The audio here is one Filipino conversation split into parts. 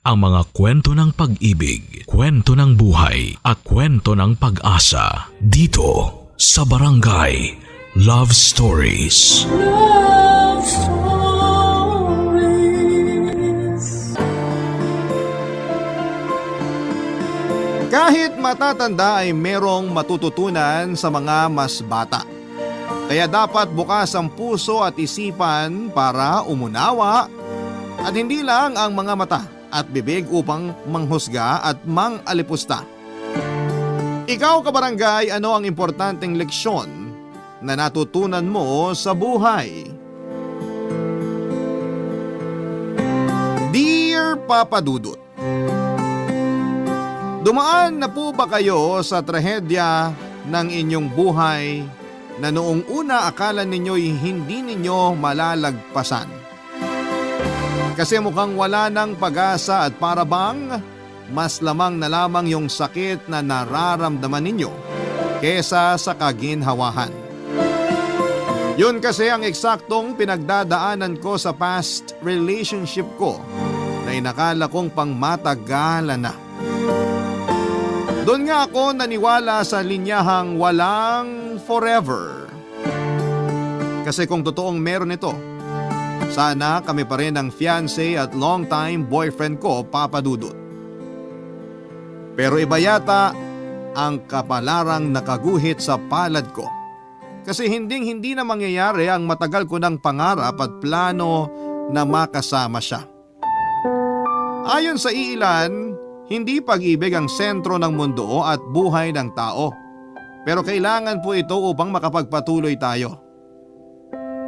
ang mga kwento ng pag-ibig, kwento ng buhay at kwento ng pag-asa dito sa Barangay Love Stories. Love Stories. Kahit matatanda ay merong matututunan sa mga mas bata. Kaya dapat bukas ang puso at isipan para umunawa at hindi lang ang mga mata at bibig upang manghusga at mangalipusta. Ikaw kabarangay, ano ang importanteng leksyon na natutunan mo sa buhay? Dear Papa Dudut, dumaan na po ba kayo sa trahedya ng inyong buhay na noong una akala ninyo'y hindi ninyo malalagpasan? Kasi mukhang wala ng pag-asa at para bang mas lamang na lamang yung sakit na nararamdaman ninyo kesa sa kaginhawahan. Yun kasi ang eksaktong pinagdadaanan ko sa past relationship ko na inakala kong pangmatagalan na. Doon nga ako naniwala sa linyahang walang forever. Kasi kung totoong meron ito, sana kami pa rin ang fiancé at long-time boyfriend ko, Papa Dudut. Pero iba yata ang kapalarang nakaguhit sa palad ko. Kasi hindi na mangyayari ang matagal ko ng pangarap at plano na makasama siya. Ayon sa iilan, hindi pag-ibig ang sentro ng mundo at buhay ng tao. Pero kailangan po ito upang makapagpatuloy tayo.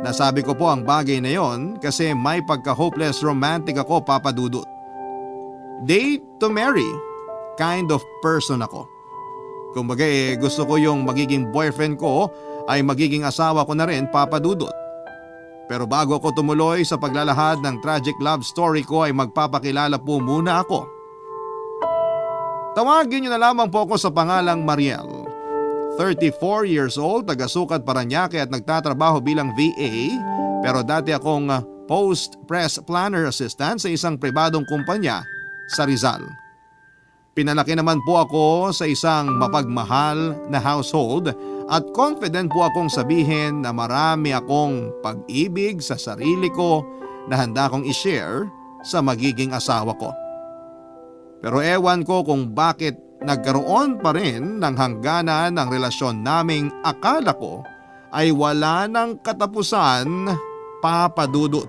Nasabi ko po ang bagay na yon kasi may pagka-hopeless romantic ako, Papa Dudut. Date to marry kind of person ako. Kumbaga gusto ko yung magiging boyfriend ko ay magiging asawa ko na rin, Papa Dudut. Pero bago ako tumuloy sa paglalahad ng tragic love story ko ay magpapakilala po muna ako. Tawagin niyo na lamang po ako sa pangalang Mariel. 34 years old, taga-Sucat, Parañaque at nagtatrabaho bilang VA pero dati akong post-press planner assistant sa isang pribadong kumpanya sa Rizal. Pinalaki naman po ako sa isang mapagmahal na household at confident po akong sabihin na marami akong pag-ibig sa sarili ko na handa kong i-share sa magiging asawa ko. Pero ewan ko kung bakit nagkaroon pa rin ng hangganan ang relasyon naming akala ko ay wala ng katapusan, Papa Dudut.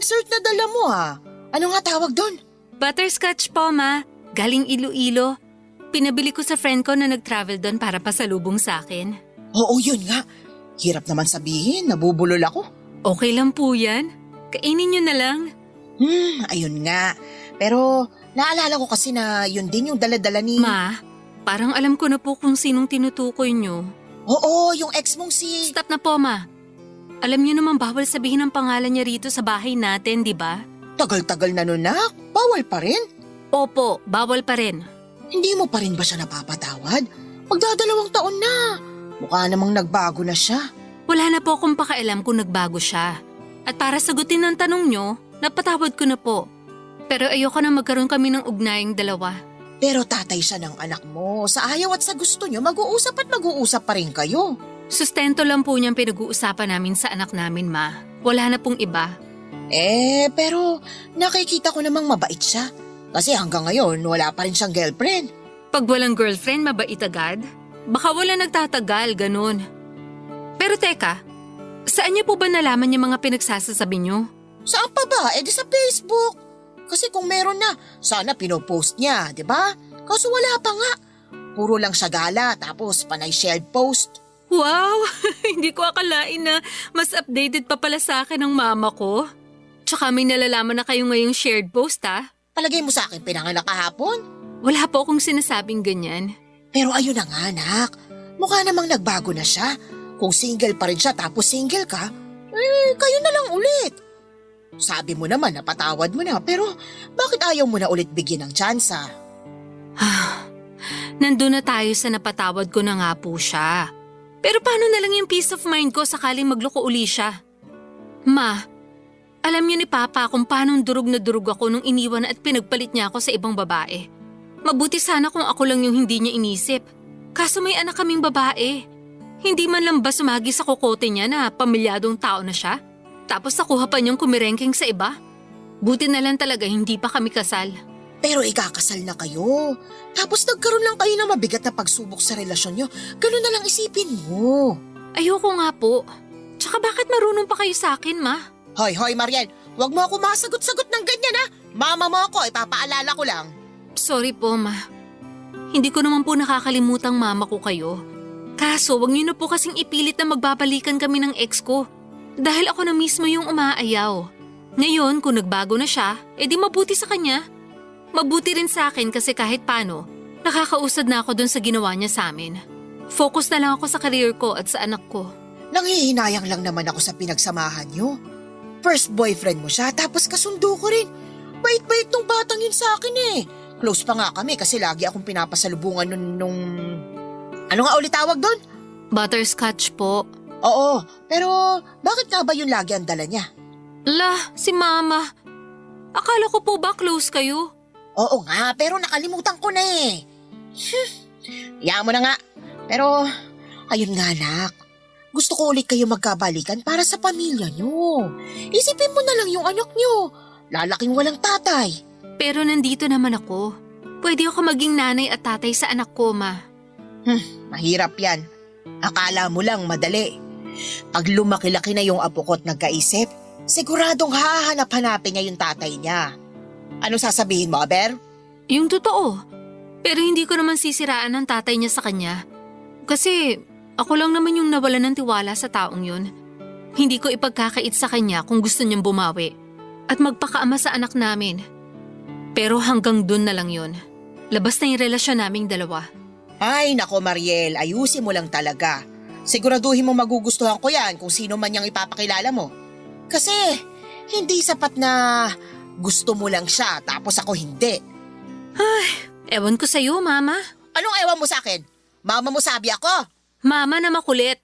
Dessert na dala mo Ano nga tawag doon? Butterscotch po, Ma. Galing Iloilo. Pinabili ko sa friend ko na nag-travel doon para pasalubong sa akin. Oo, yun nga. Hirap naman sabihin, nabubulol ako. Okay lang po yan. Kainin nyo na lang. Ayun nga. Pero naalala ko kasi na yun din yung dala-dala ni… Ma, parang alam ko na po kung sinong tinutukoy nyo. Oo, yung ex mong si… Stop na po, Ma. Alam niyo naman bawal sabihin ang pangalan niya rito sa bahay natin, di ba? Tagal-tagal na nun, Nak. Bawal pa rin? Opo, bawal pa rin. Hindi mo pa rin ba siya napapatawad? Magdadalawang taon na. Mukha namang nagbago na siya. Wala na po akong pakialam kung nagbago siya. At para sagutin ang tanong niyo, napatawad ko na po. Pero ayoko na magkaroon kami ng ugnayang dalawa. Pero tatay siya ng anak mo. Sa ayaw at sa gusto niyo, mag-uusap at mag-uusap pa rin kayo. Sustento lang po niyang pinag-uusapan namin sa anak namin, Ma. Wala na pong iba. Pero nakikita ko namang mabait siya. Kasi hanggang ngayon, wala pa rin siyang girlfriend. Pag walang girlfriend, mabait agad? Baka wala nagtatagal, ganun. Pero teka, saan niyo po ba nalaman yung mga pinagsasasabi niyo? Saan pa ba? Di sa Facebook. Kasi kung meron na, sana pinopost niya, di ba? Kaso wala pa nga. Puro lang siya gala, tapos panay shared post. Wow! Hindi ko akalain na mas updated pa pala sa akin ang mama ko. Tsaka may nalalaman na kayo ngayong shared post Palagay mo sa akin pinanganak kahapon? Wala po akong sinasabing ganyan. Pero ayun na nga anak, mukha namang nagbago na siya. Kung single pa rin siya tapos single ka, kayo na lang ulit. Sabi mo naman napatawad mo na pero bakit ayaw mo na ulit bigyan ng tsansa? Nandun na tayo sa napatawad ko na nga po siya. Pero paano na lang yung peace of mind ko sakaling magloko uli siya? Ma, alam niyo ni Papa kung paano durog na durog ako nung iniwan at pinagpalit niya ako sa ibang babae. Mabuti sana kung ako lang yung hindi niya inisip. Kaso may anak kaming babae. Hindi man lang ba sumagi sa kokote niya na pamilyadong tao na siya? Tapos nakuha pa niyang kumirengking sa iba? Buti na lang talaga hindi pa kami kasal. Pero ikakasal na kayo. Tapos nagkaroon lang kayo ng mabigat na pagsubok sa relasyon niyo. Ganun na lang isipin mo. Ayoko nga po. Tsaka bakit marunong pa kayo sa akin, Ma? Hoy, Mariel, wag mo ako masagot-sagot ng ganyan ha. Mama mo ako, ipapaalala ko lang. Sorry po, Ma. Hindi ko naman po nakakalimutang mama ko kayo. Kaso, wag niyo na po kasing ipilit na magbabalikan kami ng ex ko. Dahil ako na mismo yung umaayaw. Ngayon, kung nagbago na siya, edi mabuti sa kanya. Mabuti rin sa akin kasi kahit paano, nakakausad na ako dun sa ginawa niya sa amin. Focus na lang ako sa career ko at sa anak ko. Nanghihinayang lang naman ako sa pinagsamahan niyo. First boyfriend mo siya, tapos kasundo ko rin. Bait-bait nung batang yun sa akin eh. Close pa nga kami kasi lagi akong pinapasalubungan nung... Ano nga ulit tawag doon? Butterscotch po. Oo, pero bakit nga ba yun lagi ang dala niya? Si Mama. Akala ko po ba close kayo? Oo nga, pero nakalimutan ko na eh. Hayaan mo na nga. Pero, ayun nga anak. Gusto ko ulit kayo magkabalikan para sa pamilya niyo. Isipin mo na lang yung anak niyo. Lalaking walang tatay. Pero nandito naman ako. Pwede ako maging nanay at tatay sa anak ko, Ma. Mahirap yan. Akala mo lang madali. Pag lumaki-laki na yung apo ko at nagkaisip, siguradong hahanap-hanapin niya yung tatay niya. Ano sasabihin mo, Aber? Yung totoo. Pero hindi ko naman sisiraan ang tatay niya sa kanya. Kasi ako lang naman yung nawalan ng tiwala sa taong yun. Hindi ko ipagkakait sa kanya kung gusto niyang bumawi at magpakaama sa anak namin. Pero hanggang dun na lang yun. Labas na yung relasyon naming dalawa. Ay nako Mariel, ayusin mo lang talaga. Siguraduhin mo magugustuhan ko yan kung sino man yung ipapakilala mo. Kasi hindi sapat na gusto mo lang siya tapos ako hindi. Ay, ewan ko sa'yo, Mama. Anong ewan mo sa akin? Mama mo sabi ako. Mama na makulit.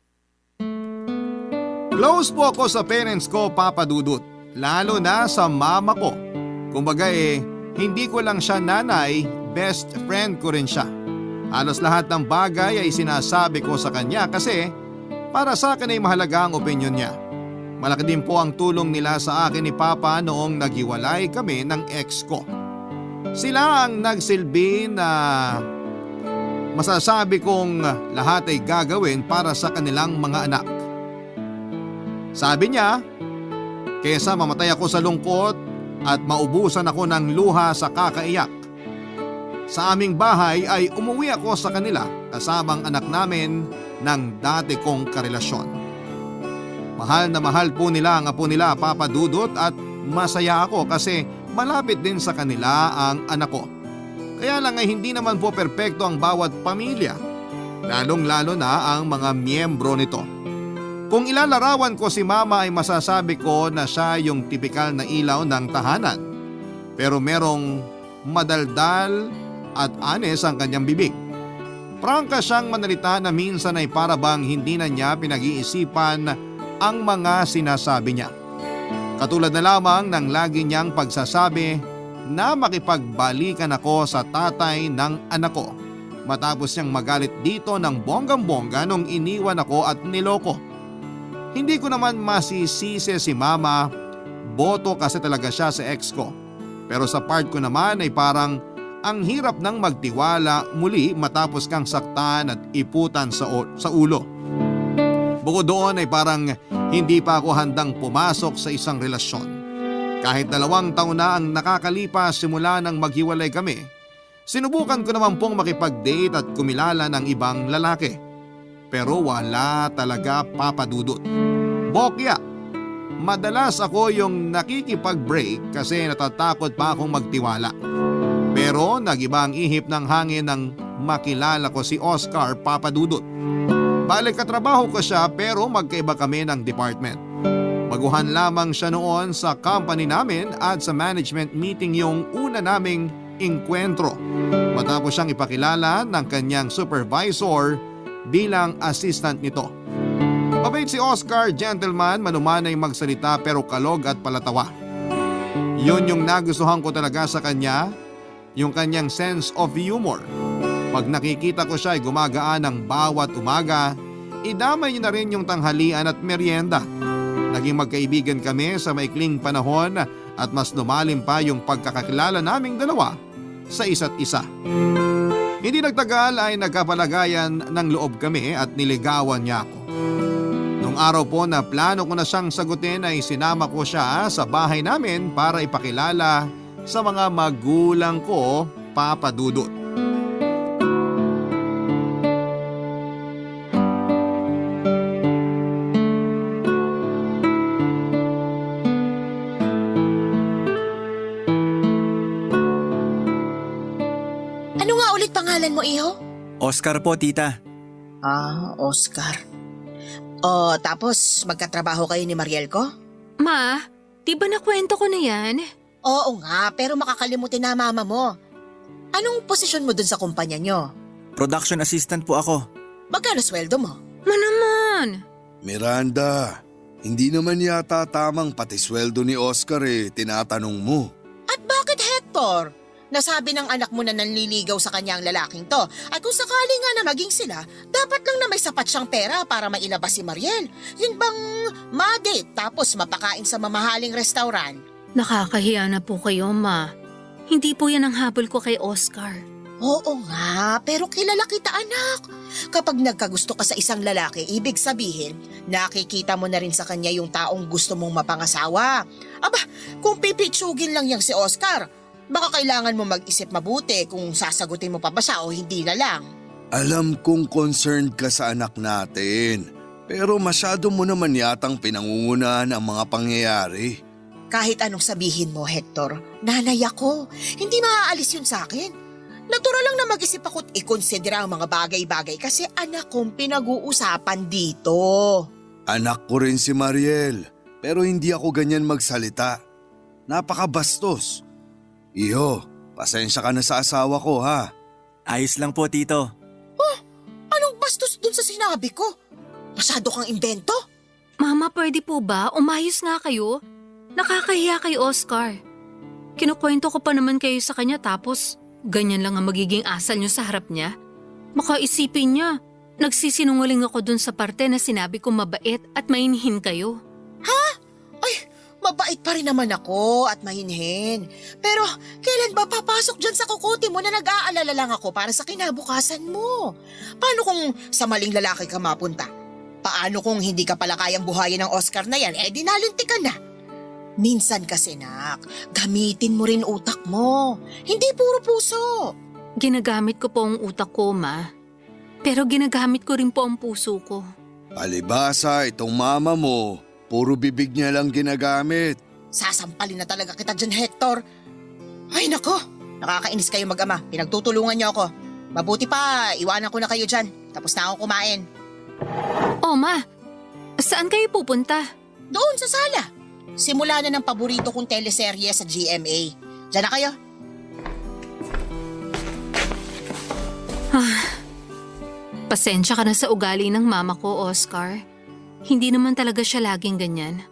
Close po ako sa parents ko, Papa Dudut. Lalo na sa mama ko. Kumbaga hindi ko lang siya nanay, best friend ko rin siya. Halos lahat ng bagay ay sinasabi ko sa kanya kasi para sa akin ay mahalaga ang opinyon niya. Malaki din po ang tulong nila sa akin ni Papa noong naghiwalay kami ng ex ko. Sila ang nagsilbi na masasabi kong lahat ay gagawin para sa kanilang mga anak. Sabi niya, kesa mamatay ako sa lungkot at maubusan ako ng luha sa kakaiyak. Sa aming bahay ay umuwi ako sa kanila kasamang anak namin ng dati kong karelasyon. Mahal na mahal po nila ang apo nila, Papa Dudut, at masaya ako kasi malapit din sa kanila ang anak ko. Kaya lang ay hindi naman po perpekto ang bawat pamilya, lalong-lalo na ang mga miyembro nito. Kung ilalarawan ko si Mama ay masasabi ko na siya yung tipikal na ilaw ng tahanan. Pero merong madaldal at honest ang kanyang bibig. Prangka siyang manalita na minsan ay para bang hindi na niya pinag-iisipan ang mga sinasabi niya. Katulad na lamang ng lagi niyang pagsasabi na makipagbalikan ako sa tatay ng anak ko matapos niyang magalit dito ng bonggang-bongga nung iniwan ako at niloko. Hindi ko naman masisisi si Mama, boto kasi talaga siya sa ex ko. Pero sa part ko naman ay parang ang hirap nang magtiwala muli matapos kang saktan at iputan sa ulo. Bukod doon ay parang hindi pa ako handang pumasok sa isang relasyon. Kahit 2 taon na ang nakakalipas simula nang maghiwalay kami, sinubukan ko naman pong makipag-date at kumilala ng ibang lalaki. Pero wala talaga, Papa Dudut. Bokya. madalas ako yung nakikipag-break kasi natatakot pa akong magtiwala. Pero nagiba ang ihip ng hangin nang makilala ko si Oscar Papadudut. Balik katrabaho ko siya pero magkaiba kami ng department. Baguhan lamang siya noon sa company namin at sa management meeting yung una naming inkwentro. Matapos siyang ipakilala ng kanyang supervisor bilang assistant nito. Mabait si Oscar, gentleman, manumanay magsalita pero kalog at palatawa. Yun yung nagustuhan ko talaga sa kanya, yung kanyang sense of humor. Pag nakikita ko siya ay gumagaan ng bawat umaga, idamay niya na rin yung tanghalian at merienda. Naging magkaibigan kami sa maikling panahon at mas lumalim pa yung pagkakakilala naming dalawa sa isa't isa. Hindi nagtagal ay nagkapalagayan ng loob kami at niligawan niya ako. Nung araw po na plano ko na siyang sagutin ay sinama ko siya sa bahay namin para ipakilala sa mga magulang ko, Papa Dudut. Ano nga ulit pangalan mo, iho? Oscar po, tita. Oscar. Tapos magkatrabaho kayo ni Mariel ko? Ma, di ba nakwento ko na yan? Oo nga, pero makakalimutin na mama mo. Anong posisyon mo dun sa kumpanya nyo? Production assistant po ako. Magkano sweldo mo? Ma naman! Miranda, hindi naman yata tamang pati sweldo ni Oscar tinatanong mo. At bakit Hector? Nasabi ng anak mo na nanliligaw sa kanya ang lalaking to. At kung sakali nga na maging sila, dapat lang na may sapat siyang pera para mailabas si Mariel. Yun bang ma-date tapos mapakain sa mamahaling restaurant? Nakakahiya na po kayo, Ma. Hindi po yan ang habol ko kay Oscar. Oo nga, pero kilala kita anak. Kapag nagkagusto ka sa isang lalaki, ibig sabihin, nakikita mo na rin sa kanya yung taong gusto mong mapangasawa. Aba, kung pipitsugin lang yang si Oscar, baka kailangan mo mag-isip mabuti kung sasagutin mo pa ba siya o hindi na lang. Alam kong concerned ka sa anak natin, pero masyado mo naman yatang pinangungunahan ang mga pangyayari. Kahit anong sabihin mo, Hector, nanay ako. Hindi maaalis yun sa akin. Natural lang na mag-isip ako't ikonsidera ang mga bagay-bagay kasi anak kong pinag-uusapan dito. Anak ko rin si Mariel, pero hindi ako ganyan magsalita. Napakabastos. Iho, pasensya ka na sa asawa ko ha. Ayos lang po, tito. Anong bastos dun sa sinabi ko? Masyado kang imbento? Mama, pwede po ba? Umayos nga kayo. Nakakahiya kay Oscar. Kinukwento ko pa naman kayo sa kanya tapos ganyan lang ang magiging asal niyo sa harap niya. Baka isipin niya, nagsisinungaling ako dun sa parte na sinabi ko mabait at mainhin kayo. Ay, mabait pa rin naman ako at mahinhin. Pero kailan ba papasok dyan sa kukuti mo na nag-aalala lang ako para sa kinabukasan mo? Paano kung sa maling lalaki ka mapunta? Paano kung hindi ka pala kayang buhayin ng Oscar na yan? Di nalinti ka na. Minsan kasi nak, gamitin mo rin utak mo. Hindi puro puso. Ginagamit ko po ang utak ko, Ma. Pero ginagamit ko rin po ang puso ko. Palibasa, itong mama mo, puro bibig niya lang ginagamit. Sasampalin na talaga kita dyan, Hector. Ay nako, nakakainis kayo mag-ama. Pinagtutulungan niyo ako. Mabuti pa, iwanan ko na kayo dyan. Tapos na ako kumain. Oh, Ma. Saan kayo pupunta? Doon sa sala. Simula na ng paborito kong teleserye sa GMA. Diyan na kayo. Pasensya ka na sa ugali ng mama ko, Oscar. Hindi naman talaga siya laging ganyan.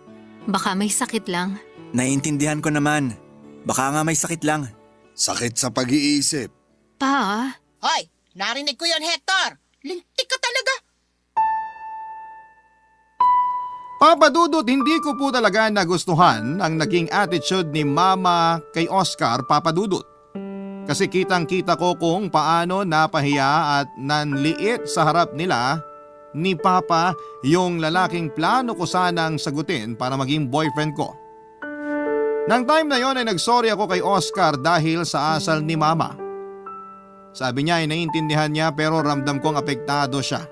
Baka may sakit lang. Naiintindihan ko naman. Baka nga may sakit lang. Sakit sa pag-iisip. Pa? Hoy, narinig ko yon, Hector. Lintik ka talaga. Papa Dudut, hindi ko po talaga nagustuhan ang naging attitude ni Mama kay Oscar, Papa Dudut. Kasi kitang-kita ko kung paano napahiya at nanliit sa harap nila ni Papa yung lalaking plano ko sanang sagutin para maging boyfriend ko. Nang time na yon ay nagsorry ako kay Oscar dahil sa asal ni Mama. Sabi niya ay naiintindihan niya pero ramdam kong apektado siya.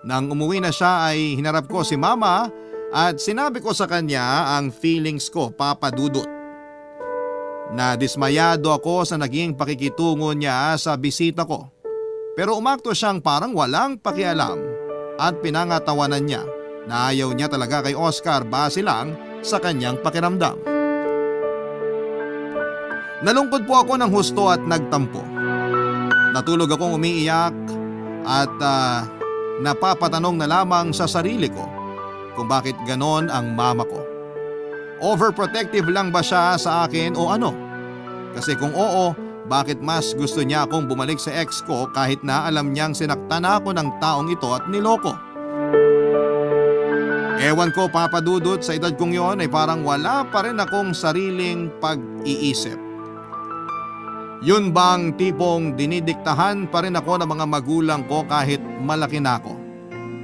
Nang umuwi na siya ay hinarap ko si Mama At sinabi ko sa kanya ang feelings ko, Papa Dudut. Nadismayado ako sa naging pakikitungo niya sa bisita ko. Pero umakto siyang parang walang pakialam at pinangatawanan niya na ayaw niya talaga kay Oscar base lang sa kanyang pakiramdam. Nalungkot po ako ng husto at nagtampo. Natulog akong umiiyak at napapatanong na lamang sa sarili ko kung bakit ganon ang mama ko. Overprotective lang ba siya sa akin o ano? Kasi kung oo, bakit mas gusto niya akong bumalik sa ex ko kahit na alam niyang sinaktan ako ng taong ito at niloko? Ewan ko, Papa Dudut, sa edad kong yon ay parang wala pa rin akong sariling pag-iisip. Yun bang tipong dinidiktahan pa rin ako ng mga magulang ko kahit malaki na ako?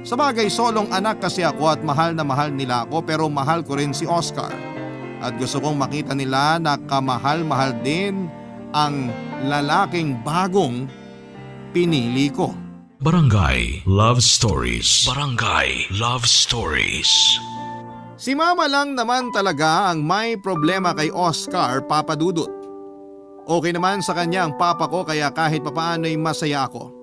Sa bagay, solong anak kasi ako at mahal na mahal nila ako, pero mahal ko rin si Oscar. At gusto kong makita nila na kamahal-mahal din ang lalaking bagong pinili ko. Barangay Love Stories. Barangay Love Stories. Si Mama lang naman talaga ang may problema kay Oscar, Papa Dudut. Okay naman sa kanya ang papa ko, kaya kahit papaano'y masaya ako.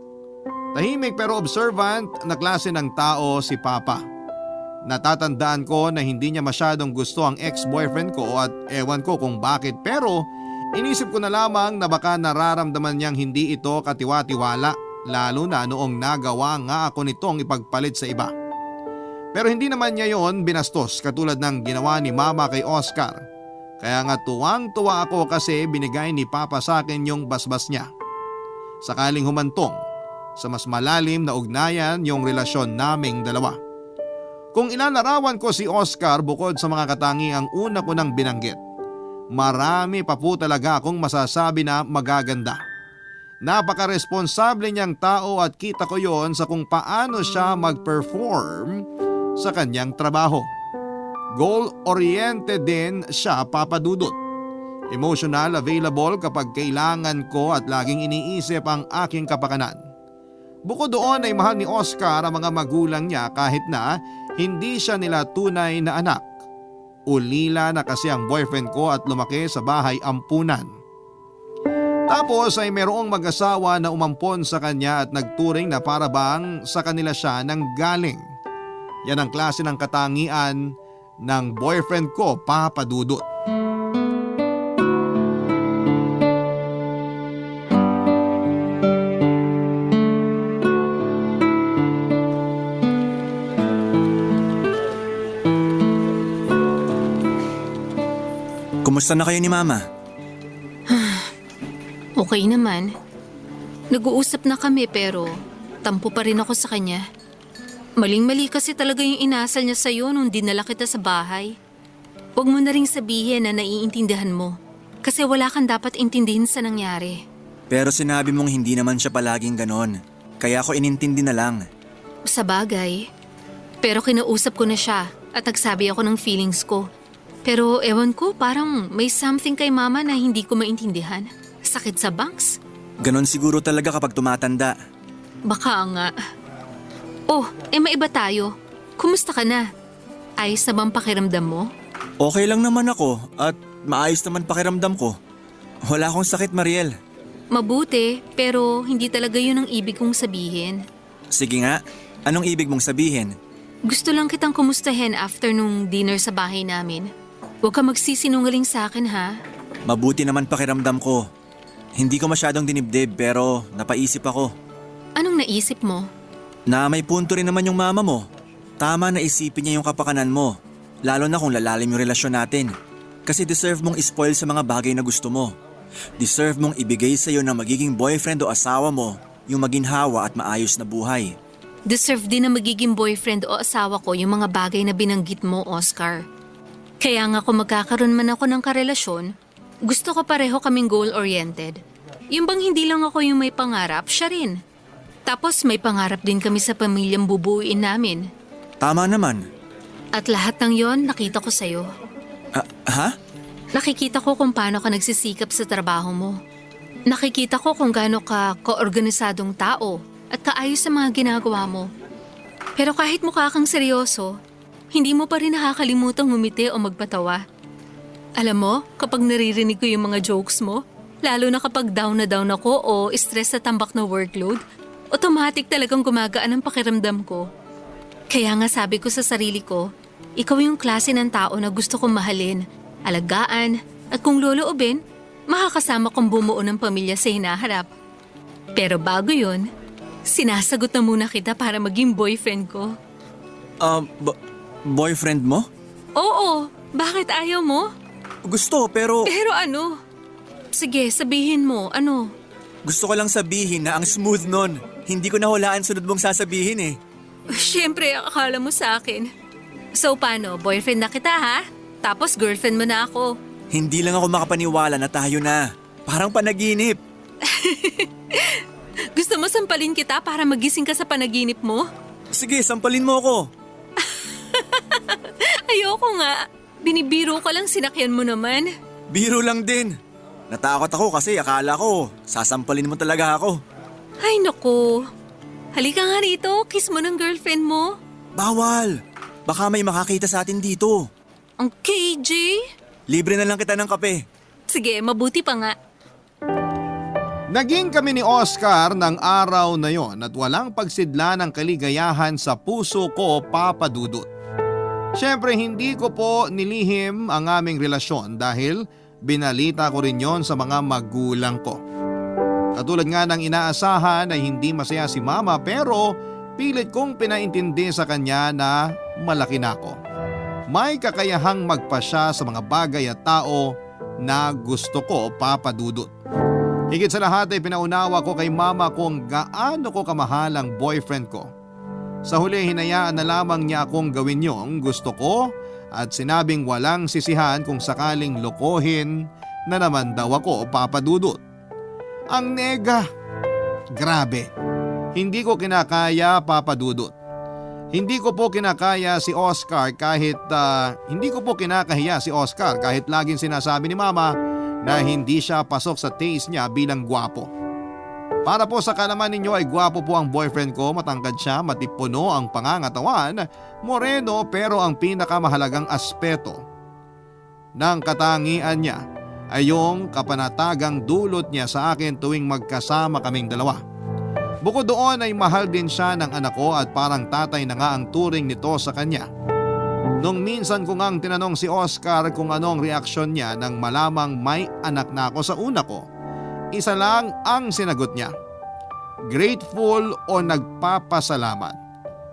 Tahimik pero observant na klase ng tao si Papa. Natatandaan ko na hindi niya masyadong gusto ang ex-boyfriend ko at ewan ko kung bakit, pero inisip ko na lamang na baka nararamdaman niyang hindi ito katiwa-tiwala, lalo na noong nagawa nga ako nitong ipagpalit sa iba. Pero hindi naman niya yon binastos katulad ng ginawa ni Mama kay Oscar. Kaya nga tuwang-tuwa ako kasi binigay ni Papa sa akin yung basbas niya. Sakaling humantong sa mas malalim na ugnayan yung relasyon naming dalawa. Kung ilalarawan ko si Oscar bukod sa mga katangiang una ko nang binanggit, marami pa po talaga akong masasabi na magaganda. Napaka-responsable niyang tao at kita ko yon sa kung paano siya mag-perform sa kanyang trabaho. Goal-oriented din siya, Papa Dudut. Emotional available kapag kailangan ko at laging iniisip ang aking kapakanan. Bukod doon ay mahal ni Oscar ang mga magulang niya kahit na hindi siya nila tunay na anak. Ulila na kasi ang boyfriend ko at lumaki sa bahay ampunan. Tapos ay merong mag-asawa na umampon sa kanya at nagturing na para bang sa kanila siya nang galing. Yan ang klase ng katangian ng boyfriend ko, Papa Dudut. Kumusta na kayo ni Mama? Okay naman. Nag-uusap na kami pero tampo pa rin ako sa kanya. Maling-mali kasi talaga yung inasal niya sa'yo nung dinala kita sa bahay. Huwag mo na ring sabihin na naiintindihan mo kasi wala kang dapat intindihin sa nangyari. Pero sinabi mong hindi naman siya palaging ganon. Kaya ako inintindi na lang. Sa bagay. Pero kinausap ko na siya at nagsabi ako ng feelings ko. Pero ewan ko, parang may something kay Mama na hindi ko maintindihan. Sakit sa bangs? Ganon siguro talaga kapag tumatanda. Baka nga. Oh, maiba tayo. Kumusta ka na? Ayos na bang pakiramdam mo? Okay lang naman ako at maayos naman pakiramdam ko. Wala akong sakit, Mariel. Mabuti, pero hindi talaga yun ang ibig kong sabihin. Sige nga, anong ibig mong sabihin? Gusto lang kitang kumustahin after nung dinner sa bahay namin. Huwag ka magsisinungaling sa akin, ha? Mabuti naman pakiramdam ko. Hindi ko masyadong dinibdib pero napaisip ako. Anong naisip mo? Na may punto rin naman yung mama mo. Tama na isipin niya yung kapakanan mo. Lalo na kung lalalim yung relasyon natin. Kasi deserve mong ispoil sa mga bagay na gusto mo. Deserve mong ibigay sa'yo na magiging boyfriend o asawa mo yung maginhawa at maayos na buhay. Deserve din na magiging boyfriend o asawa ko yung mga bagay na binanggit mo, Oscar. Kaya nga kung magkakaroon man ako ng karelasyon, gusto ko pareho kaming goal-oriented. Yung bang hindi lang ako yung may pangarap, siya rin. Tapos may pangarap din kami sa pamilyang bubuuin namin. Tama naman. At lahat ng yon nakita ko sa'yo. Ha? Nakikita ko kung paano ka nagsisikap sa trabaho mo. Nakikita ko kung gaano ka kaorganisadong tao at kaayos sa mga ginagawa mo. Pero kahit mukha kang seryoso, hindi mo pa rin nakakalimutang ngumiti o magpatawa. Alam mo, kapag naririnig ko yung mga jokes mo, lalo na kapag down na down ako o stress sa tambak na workload, automatic talagang gumagaan ang pakiramdam ko. Kaya nga sabi ko sa sarili ko, ikaw yung klase ng tao na gusto kong mahalin, alagaan, at kung loloobin, makakasama kong bumuo ng pamilya sa hinaharap. Pero bago yun, sinasagot na muna kita para maging boyfriend ko. Boyfriend mo? Oo, bakit ayaw mo? Gusto, pero Pero ano? Sige, sabihin mo, ano? gusto ko lang sabihin na ang smooth nun. Hindi ko nahulaan sunod mong sasabihin eh. Siyempre, akala mo sa akin. So paano, boyfriend na kita ha? Tapos girlfriend mo na ako. Hindi lang ako makapaniwala na tayo na. Parang panaginip. Gusto mo sampalin kita para magising ka sa panaginip mo? Sige, sampalin mo ako. Ayoko nga. Binibiro ka lang, sinakyan mo naman. Biro lang din. Natakot ako kasi akala ko sasampalin mo talaga ako. Ay naku. Halika nga rito, kiss mo ng girlfriend mo. Bawal. Baka may makakita sa atin dito. Ang KJ? Libre na lang kita ng kape. Sige, mabuti pa nga. Naging kami ni Oscar ng araw na yon at walang pagsidla ng kaligayahan sa puso ko, Papa Dudut. Siyempre hindi ko po nilihim ang aming relasyon dahil binalita ko rin yon sa mga magulang ko. Katulad nga ng inaasahan ay hindi masaya si Mama pero pilit kong pinaintindi sa kanya na malaki na ako. May kakayahang magpasya sa mga bagay at tao na gusto ko, Papa Dudut. Higit sa lahat ay pinaunawa ko kay Mama kung gaano ko kamahal ang boyfriend ko. Sa huli hinayaan na lamang niya akong gawin yung gusto ko at sinabing walang sisihan kung sakaling lokohin na naman daw ako, Papa Dudut. Ang nega. Grabe. Hindi ko kinakaya, Papa Dudut. Hindi ko po kinakaya si Oscar hindi ko po kinakahiya si Oscar kahit laging sinasabi ni Mama na hindi siya pasok sa taste niya bilang gwapo. Para po sa kalaman ninyo ay gwapo po ang boyfriend ko, matangkad siya, matipuno ang pangangatawan, moreno pero ang pinakamahalagang aspeto ng katangian niya ay yung kapanatagang dulot niya sa akin tuwing magkasama kaming dalawa. Bukod doon ay mahal din siya ng anak ko at parang tatay na nga ang turing nito sa kanya. Nung minsan ko ngang tinanong si Oscar kung anong reaksyon niya nang malamang may anak na ako sa una ko, isa lang ang sinagot niya. Grateful o nagpapasalamat.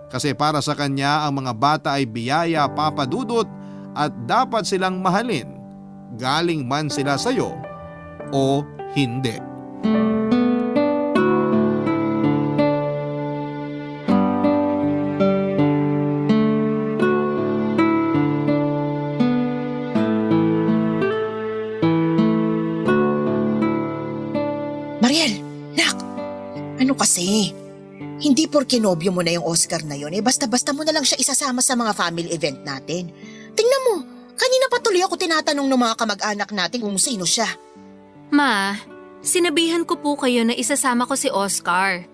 Kasi para sa kanya ang mga bata ay biyaya, Papa Dudut, at dapat silang mahalin, galing man sila sa'yo o hindi. Mariel, nak, ano kasi? Hindi porke nobyo mo na yung Oscar na yon, basta-basta mo na lang siya isasama sa mga family event natin. Tingnan mo, kanina pa tuloy ako tinatanong ng mga kamag-anak natin kung sino siya. Ma, sinabihan ko po kayo na isasama ko si Oscar.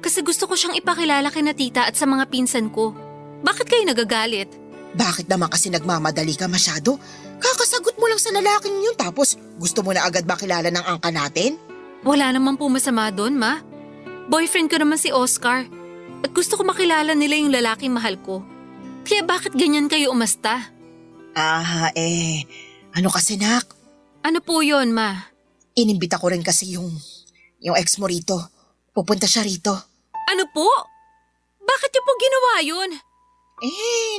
Kasi gusto ko siyang ipakilala kina tita at sa mga pinsan ko. Bakit kayo nagagalit? Bakit naman kasi nagmamadali ka masyado? Kakasagot mo lang sa lalaking yun tapos gusto mo na agad makilala ng angka natin? Wala naman po masama doon, Ma. Boyfriend ko naman si Oscar. At gusto ko makilala nila yung lalaking mahal ko. Kaya bakit ganyan kayo umasta? Ano kasi nak? Ano po yon, Ma? Inimbita ko rin kasi yung ex mo rito. Pupunta siya rito. Ano po? Bakit niyo po ginawa yun?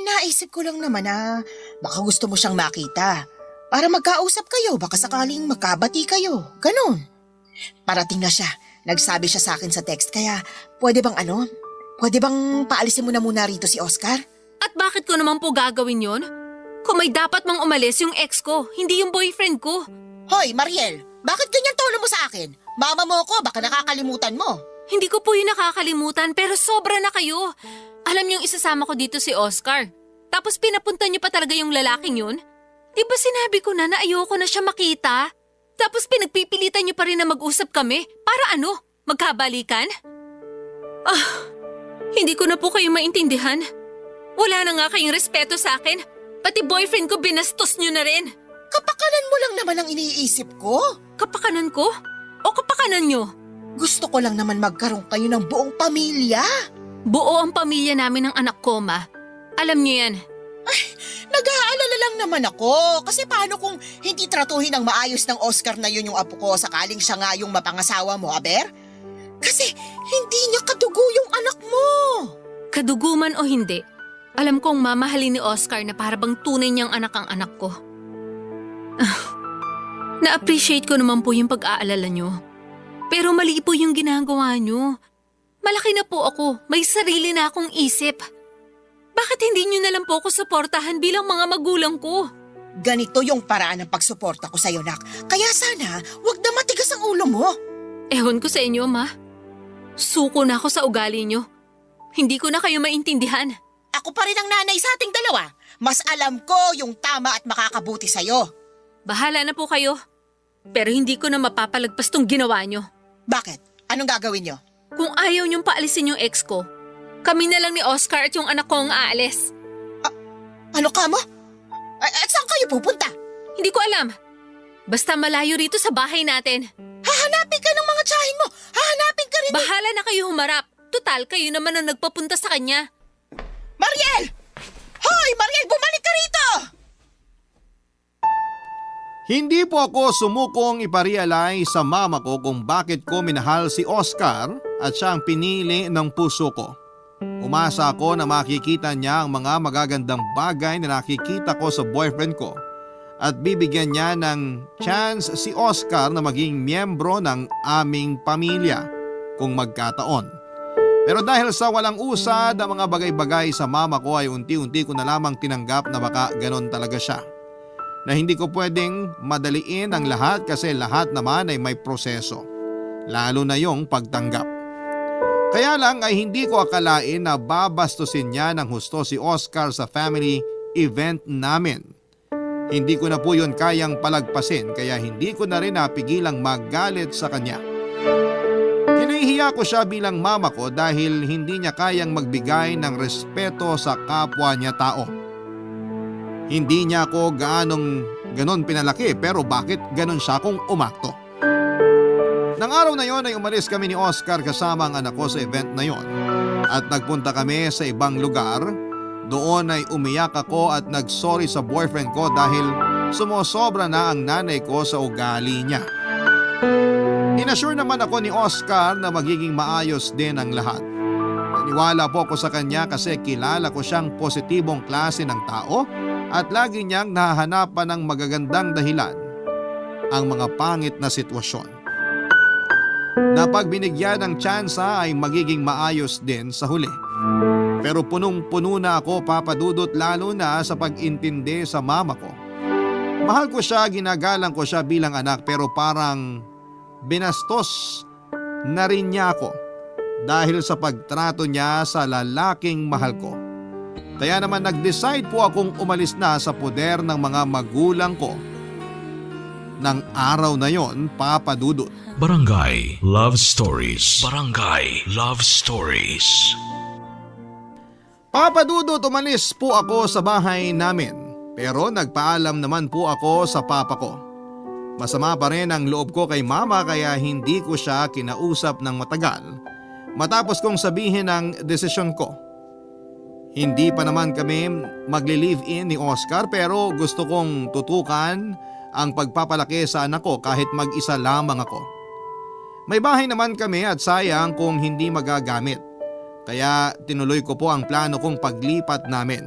Naisip ko lang naman na baka gusto mo siyang makita. Para magkausap kayo, baka sakaling magkabati kayo. Ganon. Parating na siya. Nagsabi siya sa akin sa text kaya pwede bang paalisin mo na muna rito si Oscar? At bakit ko naman po gagawin yon? Kung may dapat mang umalis yung ex ko, hindi yung boyfriend ko. Hoy, Mariel! Bakit ganyan tono mo sa akin? Mama mo ko, baka nakakalimutan mo. Hindi ko po yung nakakalimutan pero sobra na kayo. Alam niyong isasama ko dito si Oscar. Tapos pinapunta niyo pa talaga yung lalaking yun? Di ba sinabi ko na ayoko na siya makita? Tapos pinagpipilitan niyo pa rin na mag-usap kami? Para ano? Magkabalikan? Hindi ko na po kayo maintindihan. Wala na nga kayong respeto sa akin. Pati boyfriend ko binastos nyo na rin. Kapakanan mo lang naman ang iniisip ko. Kapakanan ko? O kapakanan nyo? Gusto ko lang naman magkaroon kayo ng buong pamilya. Buo ang pamilya namin ng anak ko, Ma. Alam nyo yan. Nag-aalala lang naman ako. Kasi paano kung hindi tratuhin ng maayos ng Oscar na yun yung apo ko sakaling siya nga yung mapangasawa mo, Aber? Kasi hindi niya kadugo yung anak mo. Kaduguman o hindi, alam kong mamahalin ni Oscar na para bang tunay niyang anak ang anak ko. Na-appreciate ko naman po yung pag-aalala nyo. Pero mali po yung ginagawa nyo. Malaki na po ako, may sarili na akong isip. Bakit hindi nyo na lang po ako suportahan bilang mga magulang ko? Ganito yung paraan ng pagsuporta ko sa'yo, Nak. Kaya sana, wag na matigas ang ulo mo. Ewan ko sa inyo, Ma. Suko na ako sa ugali nyo. Hindi ko na kayo maintindihan. Ako pa rin ang nanay sa ating dalawa. Mas alam ko yung tama at makakabuti sa'yo. Bahala na po kayo. Pero hindi ko na mapapalagpas tong ginawa nyo. Bakit? Anong gagawin niyo? Kung ayaw nyong paalisin yung ex ko, kami na lang ni Oscar at yung anak ko ang aalis. Ano ka mo? At saan kayo pupunta? Hindi ko alam. Basta malayo rito sa bahay natin. Hahanapin ka ng mga tsahin mo. Hahanapin ka rin. Bahala na kayo humarap. Total, kayo naman ang nagpapunta sa kanya. Mariel! Hoy, Mariel, bumalik ka rito! Hindi po ako sumukong iparealize sa mama ko kung bakit ko minahal si Oscar at siya ang pinili ng puso ko. Umasa ako na makikita niya ang mga magagandang bagay na nakikita ko sa boyfriend ko at bibigyan niya ng chance si Oscar na maging miyembro ng aming pamilya kung magkataon. Pero dahil sa walang usad ang mga bagay-bagay sa mama ko ay unti-unti ko na lamang tinanggap na baka ganon talaga siya. Na hindi ko pwedeng madaliin ang lahat kasi lahat naman ay may proseso. Lalo na yung pagtanggap. Kaya lang ay hindi ko akalain na babastusin niya ng husto si Oscar sa family event namin. Hindi ko na po yun kayang palagpasin kaya hindi ko na rin napigilang magalit sa kanya. Kinahihiya ko siya bilang mama ko dahil hindi niya kayang magbigay ng respeto sa kapwa niya tao. Hindi niya ako ganon pinalaki pero bakit ganon siya kung umakto? Nang araw na yon ay umalis kami ni Oscar kasama ang anak ko sa event na yon at nagpunta kami sa ibang lugar. Doon ay umiyak ako at nagsorry sa boyfriend ko dahil sumosobra na ang nanay ko sa ugali niya. Inassure naman ako ni Oscar na magiging maayos din ang lahat. Naniwala po ako sa kanya kasi kilala ko siyang positibong klase ng tao at lagi niyang nahahanapan ng magagandang dahilan ang mga pangit na sitwasyon. Na pag binigyan ng tsansa ay magiging maayos din sa huli. Pero punong-puno na ako, Papa Dudut, lalo na sa pag-intindi sa mama ko. Mahal ko siya, ginagalang ko siya bilang anak pero parang binastos na rin niya ako dahil sa pagtrato niya sa lalaking mahal ko. Kaya naman nag-decide po akong umalis na sa poder ng mga magulang ko. Nang araw na yon, Papa Dudut. Barangay Love Stories. Barangay Love Stories. Papa Dudut, umalis po ako sa bahay namin. Pero nagpaalam naman po ako sa papa ko. Masama pa rin ang loob ko kay mama kaya hindi ko siya kinausap ng matagal. Matapos kong sabihin ang desisyon ko. Hindi pa naman kami magli-live-in ni Oscar pero gusto kong tutukan ang pagpapalaki sa anak ko kahit mag-isa lamang ako. May bahay naman kami at sayang kung hindi magagamit. Kaya tinuloy ko po ang plano kong paglipat namin.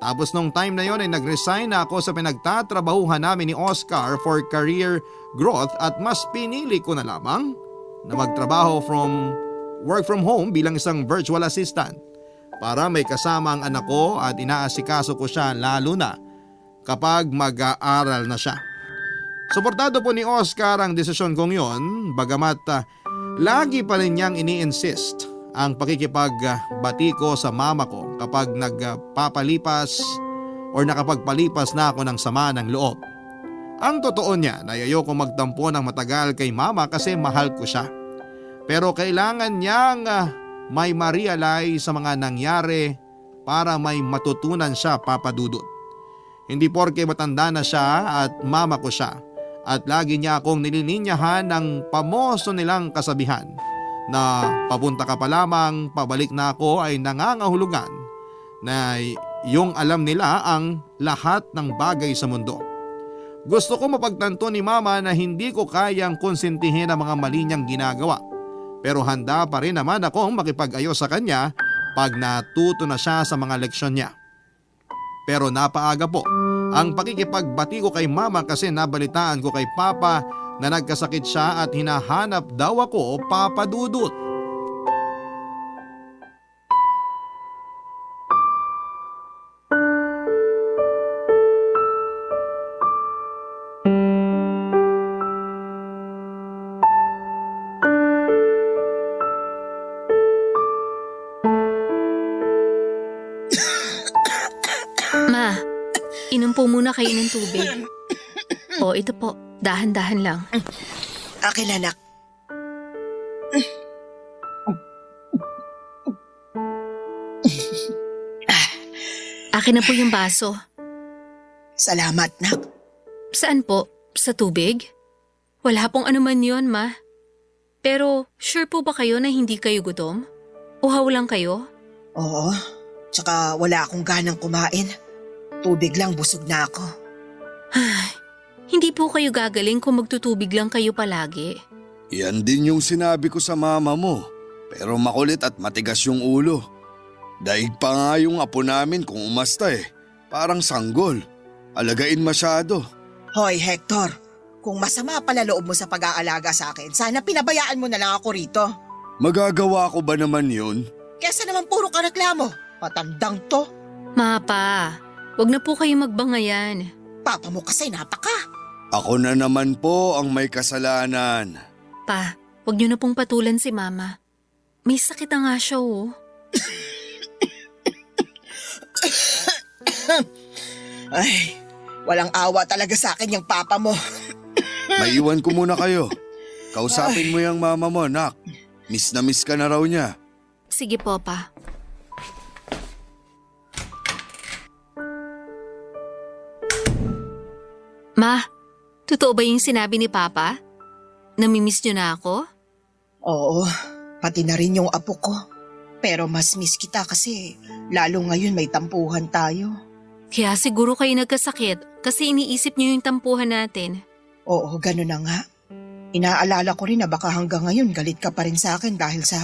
Tapos nung time na yon ay nag-resign na ako sa pinagtatrabahuhan namin ni Oscar for career growth at mas pinili ko na lamang na magtrabaho work from home bilang isang virtual assistant. Para may kasama ang anak ko at inaasikaso ko siya lalo na kapag mag-aaral na siya. Suportado po ni Oscar ang desisyon kong yon bagamat lagi pa rin niyang ini-insist ang pakikipagbati ko sa mama ko kapag nagpapalipas o nakapagpalipas na ako ng sama ng loob. Ang totoo niya na ayoko magtampo ng matagal kay mama kasi mahal ko siya. Pero kailangan niyang may ma-realize sa mga nangyari para may matutunan siya, Papa Dudut. Hindi porke matanda na siya at mama ko siya at lagi niya akong nililinyahan ng pamoso nilang kasabihan na papunta ka pa lamang, pabalik na ako ay nangangahulugan na yung alam nila ang lahat ng bagay sa mundo. Gusto ko mapagtanto ni mama na hindi ko kayang konsentihin ang mga mali niyang ginagawa. Pero handa pa rin naman akong makipag-ayos sa kanya pag natuto na siya sa mga leksyon niya. Pero napaaga po ang pakikipagbati ko kay mama kasi nabalitaan ko kay papa na nagkasakit siya at hinahanap daw ako, Papa Dudut. Ma, inom po muna kayo ng tubig. O, ito po. Dahan-dahan lang. Akin anak. Akin na po yung baso. Salamat, nak. Saan po? Sa tubig? Wala pong anuman yon, Ma. Pero, sure po ba kayo na hindi kayo gutom? Uhaw lang kayo? Oo, tsaka wala akong ganang kumain. Tubig lang, busog na ako. Hindi po kayo gagaling kung magtutubig lang kayo palagi. Yan din yung sinabi ko sa mama mo. Pero makulit at matigas yung ulo. Daig pa nga yung apo namin kung umasta eh. Parang sanggol. Alagain masyado. Hoy, Hector. Kung masama pala loob mo sa pag-aalaga sa akin, sana pinabayaan mo na lang ako rito. Magagawa ko ba naman yun? Kesa naman puro ka reklamo. Patandang to. Ma, Pa, wag na po kayo magbangayan. Papa mo kasi napaka. Ako na naman po ang may kasalanan. Pa, wag niyo na pong patulan si Mama. May sakit na nga siya, oh. Ay, walang awa talaga sa akin yung papa mo. Maiwan ko muna kayo. Kausapin mo yung mama mo, nak. Miss na miss ka na raw niya. Sige po, Pa. Ma, totoo ba yung sinabi ni Papa? Namimiss niyo na ako? Oo, pati na rin yung apo ko. Pero mas miss kita kasi lalo ngayon may tampuhan tayo. Kaya siguro kayo nagkasakit kasi iniisip niyo yung tampuhan natin. Oo, gano'n na nga. Inaalala ko rin na baka hanggang ngayon galit ka pa rin sa akin dahil sa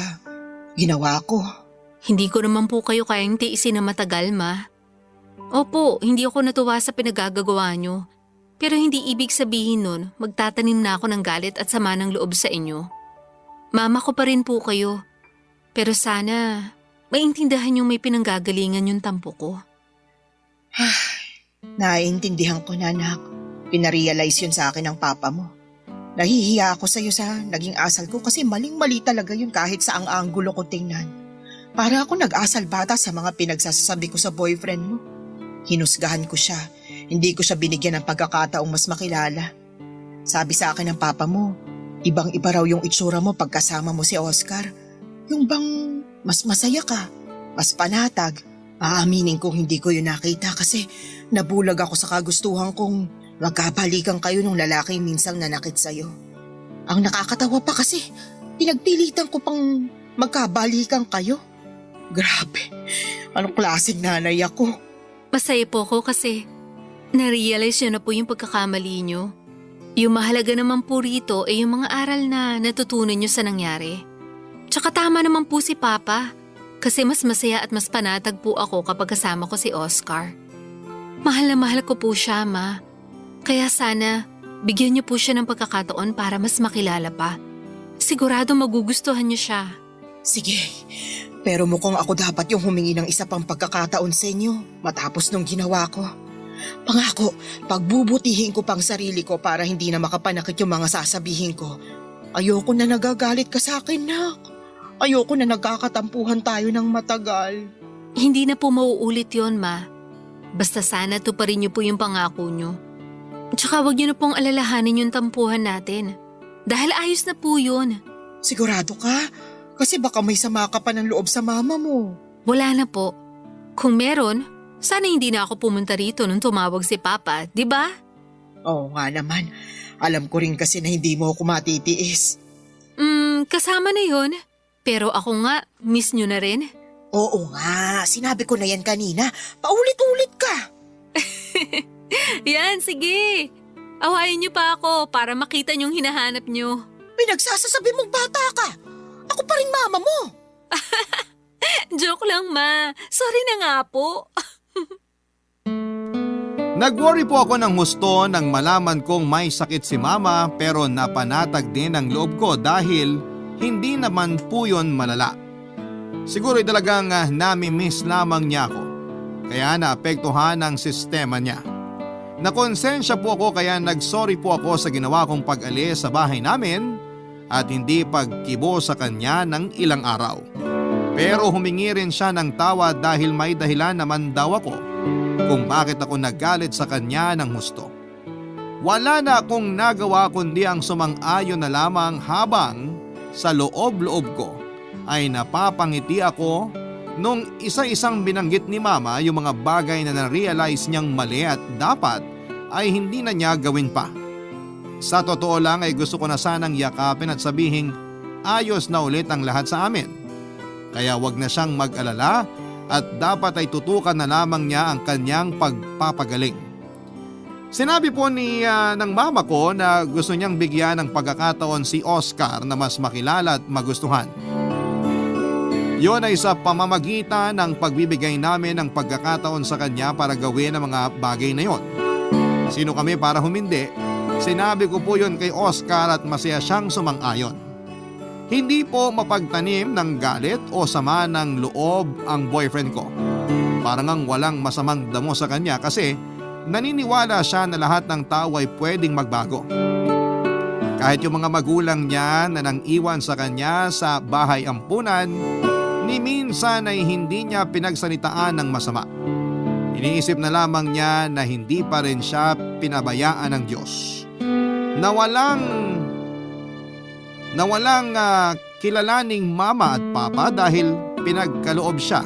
ginawa ko. Hindi ko naman po kayo kayang tiisin na matagal, Ma. Opo, hindi ako natuwa sa pinagagagawa niyo. Pero hindi ibig sabihin nun magtatanim na ako ng galit at sama ng loob sa inyo. Mama ko pa rin po kayo. Pero sana maintindihan yung may pinanggagalingan yung tampo ko. Naiintindihan ko na, anak. Pinarealize yun sa akin ng papa mo. Nahihiya ako sa'yo sa naging asal ko kasi maling-mali talaga yun kahit sa ang anggulo ko tingnan. Para ako nag-asal bata sa mga pinagsasabi ko sa boyfriend mo. Hinusgahan ko siya. Hindi ko siya binigyan ng pagkakataong mas makilala. Sabi sa akin ng papa mo, ibang-iba raw yung itsura mo pagkasama mo si Oscar. Yung bang mas masaya ka, mas panatag. Aaminin kong hindi ko yun nakita kasi nabulag ako sa kagustuhan kong magkabalikan kayo ng lalaki minsang nanakit sa'yo. Ang nakakatawa pa kasi pinagpilitan ko pang magkabalikan kayo. Grabe, anong klaseng nanay ako? Masaya po ko kasi na-realize nyo na po yung pagkakamali nyo. Yung mahalaga naman po rito ay yung mga aral na natutunan nyo sa nangyari. Tsaka tama naman po si Papa kasi mas masaya at mas panatag po ako kapag kasama ko si Oscar. Mahal na mahal ko po siya, Ma. Kaya sana bigyan niyo po siya ng pagkakataon para mas makilala pa. Sigurado magugustuhan niyo siya. Sige, pero mukhang ako dapat yung humingi ng isa pang pagkakataon sa inyo matapos nung ginawa ko. Pangako, pagbubutihin ko pang sarili ko para hindi na makapanakit yung mga sasabihin ko. Ayoko na nagagalit ka sa akin, nak. Ayoko na nagkakatampuhan tayo ng matagal. Hindi na po mauulit yon, Ma. Basta sana tuparin niyo po yung pangako niyo. Tsaka wag niyo na pong alalahanin yung tampuhan natin. Dahil ayos na po yun. Sigurado ka? Kasi baka may sama ka pa ng loob sa mama mo. Wala na po. Kung meron, sana hindi na ako pumunta rito nung tumawag si Papa, di ba? Oo nga naman. Alam ko rin kasi na hindi mo ako matitiis. Kasama na yun. Pero ako nga, miss nyo na rin. Oo nga, sinabi ko na yan kanina. Paulit-ulit ka. Yan, sige. Awayin nyo pa ako para makita nyong hinahanap nyo. Pinagsasasabi mong bata ka. Ako pa rin mama mo. Joke lang, Ma. Sorry na nga po. Nag-worry po ako ng husto nang malaman kong may sakit si mama pero napanatag din ang loob ko dahil hindi naman po yun malala. Siguro talagang nami-miss lamang niya ako. Kaya naapektuhan ang sistema niya. Nakonsensya po ako kaya nagsorry po ako sa ginawa kong pag-alis sa bahay namin at hindi pagkibo sa kanya ng ilang araw. Pero humingi rin siya ng tawad dahil may dahilan naman daw ako kung bakit ako nagalit sa kanya ng husto. Wala na akong nagawa kundi ang sumang-ayon na lamang habang sa loob-loob ko ay napapangiti ako nung isa-isang binanggit ni Mama yung mga bagay na na-realize niyang mali at dapat ay hindi na niya gawin pa. Sa totoo lang ay gusto ko na sanang yakapin at sabihing ayos na ulit ang lahat sa amin. Kaya wag na siyang mag-alala at dapat ay tutukan na lamang niya ang kanyang pagpapagaling. Sinabi po ng mama ko na gusto niyang bigyan ng pagkakataon si Oscar na mas makilala at magustuhan. Yon ay sa pamamagitan ng pagbibigay namin ng pagkakataon sa kanya para gawin ang mga bagay na yon. Sino kami para humindi? Sinabi ko po yon kay Oscar at masaya siyang sumang-ayon. Hindi po mapagtanim ng galit o sama ng loob ang boyfriend ko. Parang ang walang masamang damo sa kanya kasi naniniwala siya na lahat ng tao ay pwedeng magbago. Kahit yung mga magulang niya na nang iwan sa kanya sa bahay ampunan, ni minsan ay hindi niya pinagsalitaan ng masama. Iniisip na lamang niya na hindi pa rin siya pinabayaan ng Diyos. Na walang kilalaning mama at papa dahil pinagkaloob siya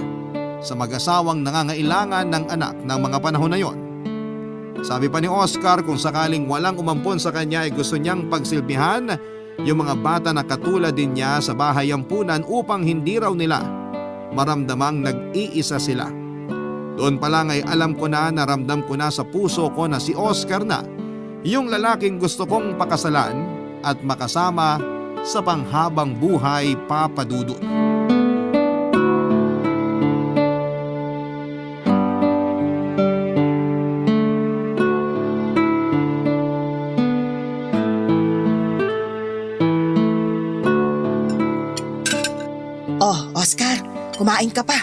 sa mag-asawang nangangailangan ng anak ng mga panahon na yon. Sabi pa ni Oscar kung sakaling walang umampon sa kanya ay gusto niyang pagsilbihan yung mga bata na katulad din niya sa bahay ampunan upang hindi raw nila maramdamang nag-iisa sila. Doon pa lang ay alam ko na naramdam ko na sa puso ko na si Oscar na yung lalaking gusto kong pakasalan at makasama sa panghabang buhay, Papa Dudut. Oh, Oscar, kumain ka pa.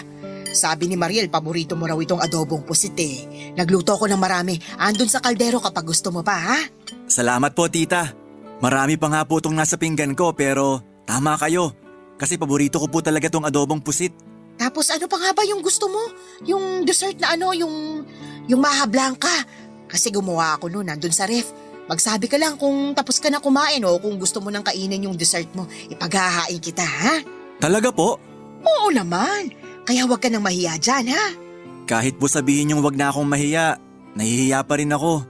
Sabi ni Mariel, paborito mo raw itong adobong pusit eh. Nagluto ko ng marami. Andun sa kaldero kapag gusto mo pa, ha? Salamat po, tita. Marami pa nga po itong nasa pinggan ko pero tama kayo. Kasi paborito ko po talaga itong adobong pusit. Tapos ano pa nga ba yung gusto mo? Yung dessert na yung maha blanca. Kasi gumawa ako noon, nandun sa ref. Magsabi ka lang kung tapos ka na kumain o kung gusto mo nang kainin yung dessert mo. Ipaghahain kita, ha? Talaga po? Oo naman. Kaya wag ka nang mahiya dyan, ha? Kahit po sabihin yung wag na akong mahiya, nahihiya pa rin ako.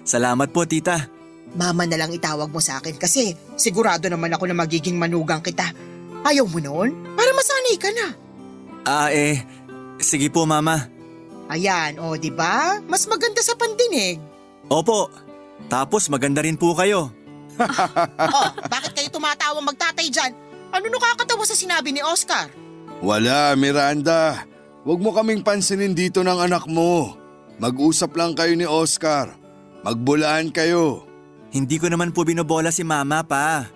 Salamat po, tita. Mama na lang itawag mo sa akin kasi sigurado naman ako na magiging manugang kita. Ayaw mo noon? Para masanay ka na. Sige po, mama. Ayan, o di ba? Mas maganda sa pandinig. Opo. Tapos maganda rin po kayo. Bakit kayo tumatawang magtatay dyan? Ano nakakatawa sa sinabi ni Oscar? Wala, Miranda. Huwag mo kaming pansinin dito ng anak mo. Mag-usap lang kayo ni Oscar. Magbulaan kayo. Hindi ko naman po binobola si mama pa.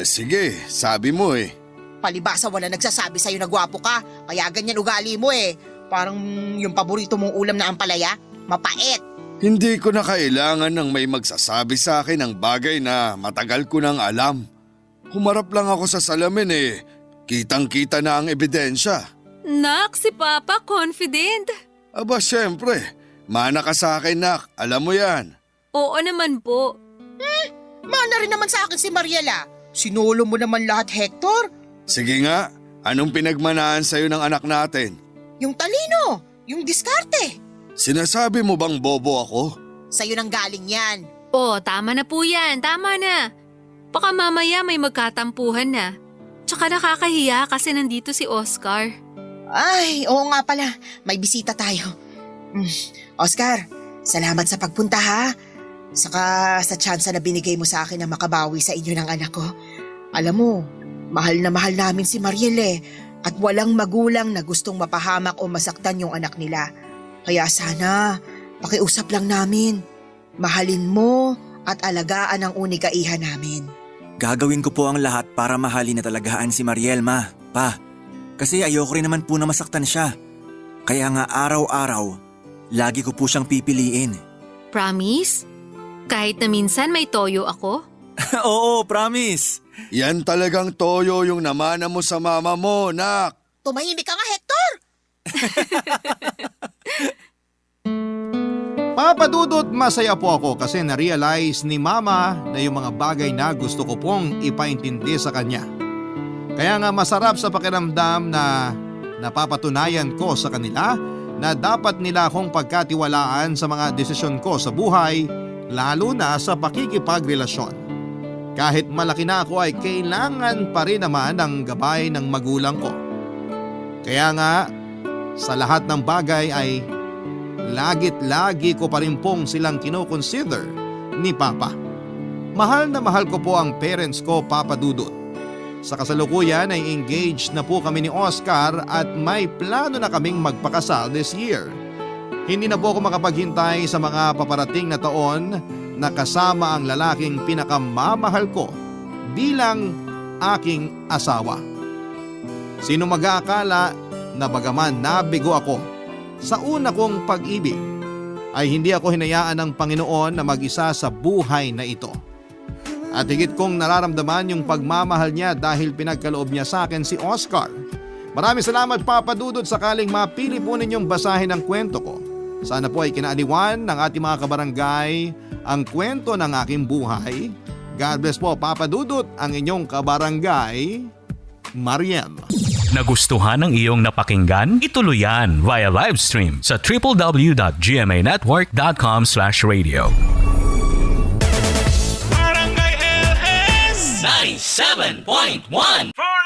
Sige, sabi mo eh. Palibasa wala nagsasabi sa'yo na gwapo ka, kaya ganyan ugali mo eh. Parang yung paborito mong ulam na ampalaya, mapait. Hindi ko na kailangan ng may magsasabi sa akin ng bagay na matagal ko nang alam. Humarap lang ako sa salamin eh. Kitang-kita na ang ebidensya. Nak, si Papa confident. Aba syempre, mana ka sa akin nak, alam mo yan. Oo naman po. Mana rin naman sa akin si Mariela. Sinulo mo naman lahat, Hector. Sige nga, anong pinagmanahan sa'yo ng anak natin? Yung talino, yung diskarte. Sinasabi mo bang bobo ako? Sa'yo nang galing yan. Oh, tama na po yan. Tama na. Baka mamaya may magkatampuhan na. Tsaka nakakahiya kasi nandito si Oscar. Ay, oo nga pala. May bisita tayo. Oscar, salamat sa pagpunta ha. Saka sa tsansa na binigay mo sa akin na makabawi sa inyo ng anak ko. Alam mo, mahal na mahal namin si Mariel eh. At walang magulang na gustong mapahamak o masaktan yung anak nila. Kaya sana, pakiusap lang namin. Mahalin mo at alagaan ang unikaihan namin. Gagawin ko po ang lahat para mahalin at alagaan si Mariel, Ma, Pa. Kasi ayoko rin naman po na masaktan siya. Kaya nga araw-araw, lagi ko po siyang pipiliin. Promise? Kahit na minsan may toyo ako? Oo, promise. Yan talagang toyo yung namana mo sa mama mo, nak. Tumahimik ka nga, Hector! Papa Dudut, masaya po ako kasi na-realize ni Mama na yung mga bagay na gusto ko pong ipaintindi sa kanya. Kaya nga masarap sa pakiramdam na napapatunayan ko sa kanila na dapat nila akong pagkatiwalaan sa mga desisyon ko sa buhay, lalo na sa pakikipagrelasyon. Kahit malaki na ako ay kailangan pa rin naman ng gabay ng magulang ko. Kaya nga, sa lahat ng bagay ay lagit-lagi ko pa rin pong silang kinoconsider ni Papa. Mahal na mahal ko po ang parents ko, Papa Dudut. Sa kasalukuyan ay engaged na po kami ni Oscar at may plano na kaming magpakasal this year. Hindi na po ako makapaghintay sa mga paparating na taon na kasama ang lalaking pinakamamahal ko bilang aking asawa. Sino mag-aakala na bagaman nabigo ako sa una kong pag-ibig, ay hindi ako hinayaan ng Panginoon na mag-isa sa buhay na ito. At higit kong nararamdaman yung pagmamahal niya dahil pinagkaloob niya sa akin si Oscar. Maraming salamat, Papa Dudut, sakaling mapili po ninyong basahin ang kwento ko. Sana po ay kinaaliwan ng ating mga kabarangay ang kwento ng aking buhay. God bless po, Papa Dudut, ang inyong kabarangay, Mariel. Nagustuhan ng iyong napakinggan? Ituloy yan via live stream sa www.gmanetwork.com/radio. Barangay LS 97.1 For